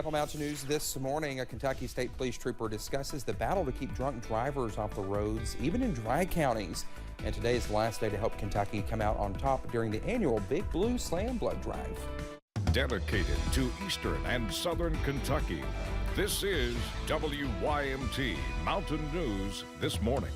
Apple Mountain News this morning, a Kentucky State Police trooper discusses the battle to keep drunk drivers off the roads, even in dry counties. And today is the last day to help Kentucky come out on top during the annual Big Blue Slam Blood Drive. Dedicated to Eastern and Southern Kentucky, this is WYMT Mountain News this morning.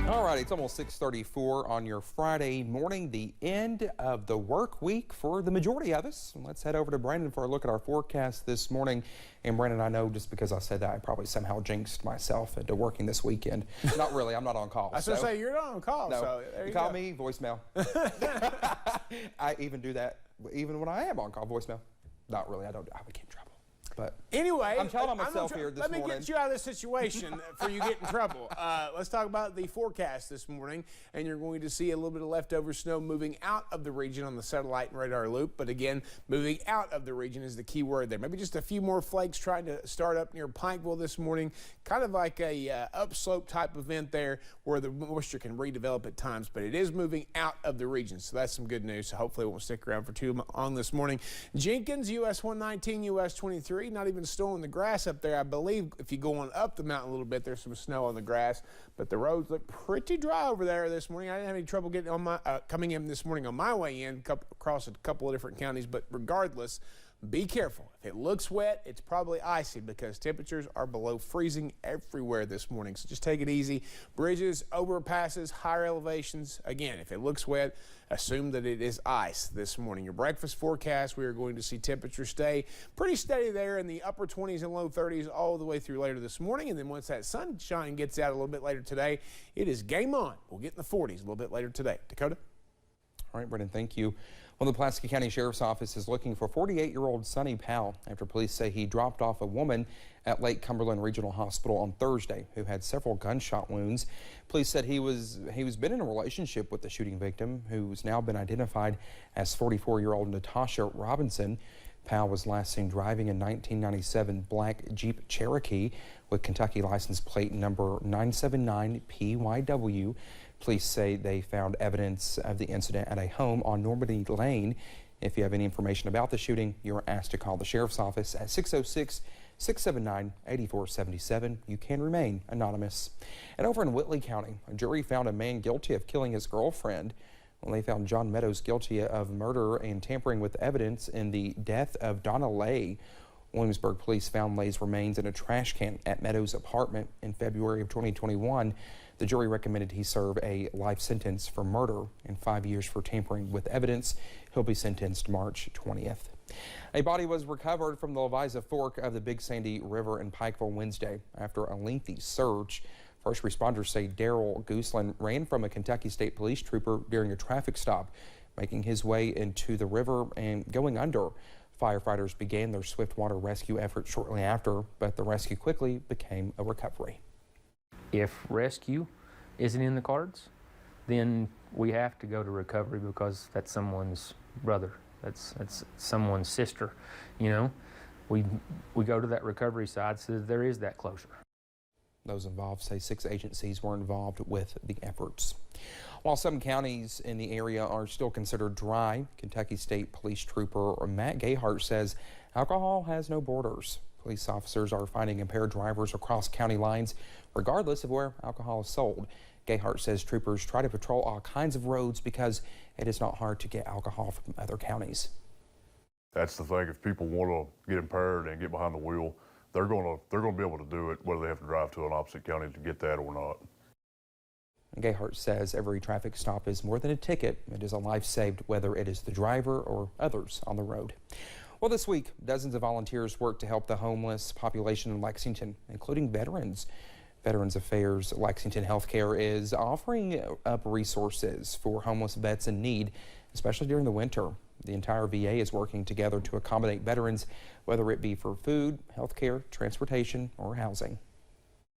All right, it's almost 6:34 on your Friday morning, the end of the work week for the majority of us. Let's head over to Brandon for a look at our forecast this morning. And Brandon, I know just because I said that, I probably somehow jinxed myself into working this weekend. Not really, I'm not on call. I was going to say, you're not on call, no, so there you call go. me, voicemail. I even do that even when I am on call, voicemail. Not really, I would get in trouble. But anyway, I'm telling on myself here this morning. Let me get you out of this situation for you get in trouble. Let's talk about the forecast this morning, and you're going to see a little bit of leftover snow moving out of the region on the satellite and radar loop. But again, moving out of the region is the key word there. Maybe just a few more flakes trying to start up near Pikeville this morning, kind of like a upslope type event there where the moisture can redevelop at times. But it is moving out of the region, so that's some good news. So hopefully it won't stick around for too long this morning. Jenkins, US 119, US 23. Not even snow on the grass up there. I believe if you go on up the mountain a little bit, there's some snow on the grass, but the roads look pretty dry over there this morning. I didn't have any trouble getting on my coming in this morning on my way in, across a couple of different counties, but regardless, be careful. If it looks wet, it's probably icy because temperatures are below freezing everywhere this morning. So just take it easy. Bridges, overpasses, higher elevations. Again, if it looks wet, assume that it is ice this morning. Your breakfast forecast, we are going to see temperatures stay pretty steady there in the upper 20s and low 30s all the way through later this morning. And then once that sunshine gets out a little bit later today, it is game on. We'll get in the 40s a little bit later today. Dakota? All right, Brendan, thank you. Well, the Pulaski County Sheriff's Office is looking for 48-year-old Sonny Powell after police say he dropped off a woman at Lake Cumberland Regional Hospital on Thursday who had several gunshot wounds. Police said he was been in a relationship with the shooting victim, who's now been identified as 44-year-old Natasha Robinson. Powell was last seen driving a 1997 black Jeep Cherokee with Kentucky license plate number 979PYW. Police say they found evidence of the incident at a home on Normandy Lane. If you have any information about the shooting, you're asked to call the Sheriff's Office at 606-679-8477. You can remain anonymous. And over in Whitley County, a jury found a man guilty of killing his girlfriend. Well, they found John Meadows guilty of murder and tampering with evidence in the death of Donna Lay. Williamsburg police found Lay's remains in a trash can at Meadows' apartment in February of 2021. The jury recommended he serve a life sentence for murder and 5 years for tampering with evidence. He'll be sentenced March 20th. A body was recovered from the Leviza Fork of the Big Sandy River in Pikeville Wednesday after a lengthy search. First responders say Daryl Gooseland ran from a Kentucky State Police trooper during a traffic stop, making his way into the river and going under. Firefighters began their swift water rescue effort shortly after, but the rescue quickly became a recovery. If rescue isn't in the cards, then we have to go to recovery because that's someone's brother, that's someone's sister. You know, we go to that recovery side so that there is that closure. Those involved say 6 agencies were involved with the efforts. While some counties in the area are still considered dry, Kentucky State Police Trooper Matt Gayhart says alcohol has no borders. Police officers are finding impaired drivers across county lines, regardless of where alcohol is sold. Gayhart says troopers try to patrol all kinds of roads because it is not hard to get alcohol from other counties. That's the thing. If people want to get impaired and get behind the wheel, they're going to be able to do it, whether they have to drive to an opposite county to get that or not. Gayhart says every traffic stop is more than a ticket. It is a life saved, whether it is the driver or others on the road. Well, this week, dozens of volunteers worked to help the homeless population in Lexington, including veterans. Veterans Affairs Lexington Healthcare is offering up resources for homeless vets in need, especially during the winter. The entire VA is working together to accommodate veterans, whether it be for food, healthcare, transportation, or housing.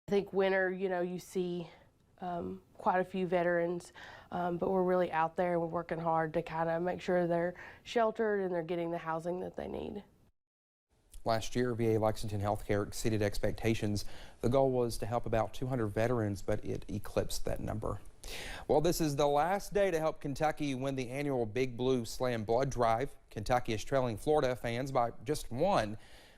I think winter, you see quite a few veterans, but we're really out there and we're working hard to kind of make sure they're sheltered and they're getting the housing that they need. Last year, VA Lexington Healthcare exceeded expectations. The goal was to help about 200 veterans, but it eclipsed that number. Well, this is the last day to help Kentucky win the annual Big Blue Slam blood drive. Kentucky is trailing Florida fans by just one.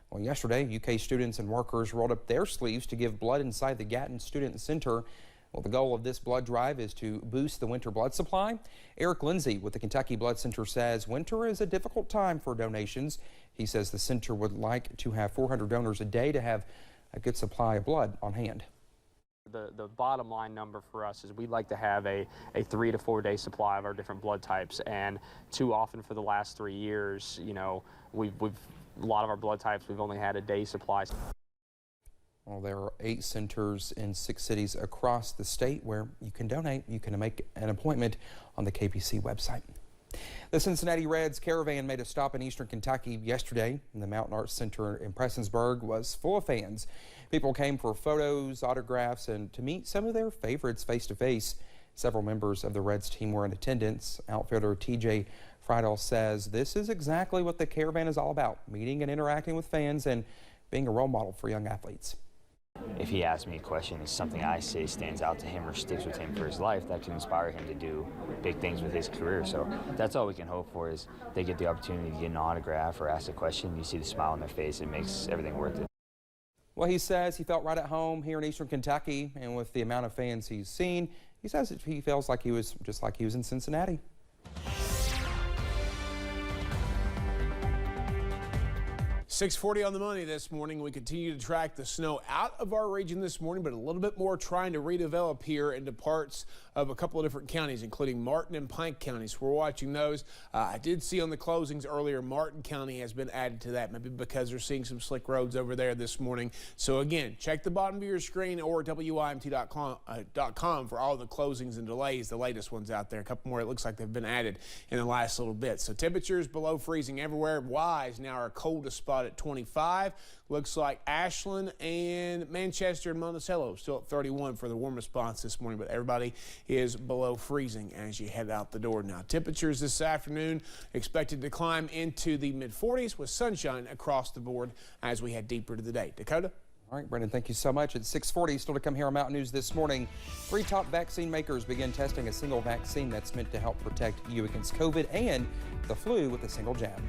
Well, yesterday, UK students and workers rolled up their sleeves to give blood inside the Gatton Student Center. Well, the goal of this blood drive is to boost the winter blood supply. Eric Lindsay with the Kentucky Blood Center says winter is a difficult time for donations. He says the center would like to have 400 donors a day to have a good supply of blood on hand. The bottom line number for us is we'd like to have a 3 to 4 day supply of our different blood types, and too often for the last 3 years, you know, we've a lot of our blood types we've only had a day supply. Well, there are 8 centers in 6 cities across the state where you can donate. You can make an appointment on the KPC website. The Cincinnati Reds caravan made a stop in eastern Kentucky yesterday. The Mountain Arts Center in Prestonsburg was full of fans. People came for photos, autographs, and to meet some of their favorites face-to-face. Several members of the Reds team were in attendance. Outfielder TJ Friedel says this is exactly what the caravan is all about, meeting and interacting with fans and being a role model for young athletes. If he asks me a question and something I say stands out to him or sticks with him for his life, that can inspire him to do big things with his career. So that's all we can hope for, is they get the opportunity to get an autograph or ask a question. You see the smile on their face, it makes everything worth it. Well, he says he felt right at home here in eastern Kentucky, and with the amount of fans he's seen, he says he feels like he was just like he was in Cincinnati. 6:40 on the money this morning. We continue to track the snow out of our region this morning, but a little bit more trying to redevelop here into parts of a couple of different counties, including Martin and Pike counties. We're watching those. I did see on the closings earlier, Martin County has been added to that, maybe because they're seeing some slick roads over there this morning. So again, check the bottom of your screen or WYMT.com for all the closings and delays, the latest ones out there. A couple more, it looks like they've been added in the last little bit. So temperatures below freezing everywhere. Wise now our coldest spot at 25. Looks like Ashland and Manchester and Monticello still at 31 for the warmest spots this morning, but everybody is below freezing as you head out the door now. Temperatures this afternoon expected to climb into the mid-40s with sunshine across the board as we head deeper to the day. Dakota? All right, Brendan, thank you so much. At 6:40, still to come here on Mountain News this morning. 3 top vaccine makers begin testing a single vaccine that's meant to help protect you against COVID and the flu with a single jab.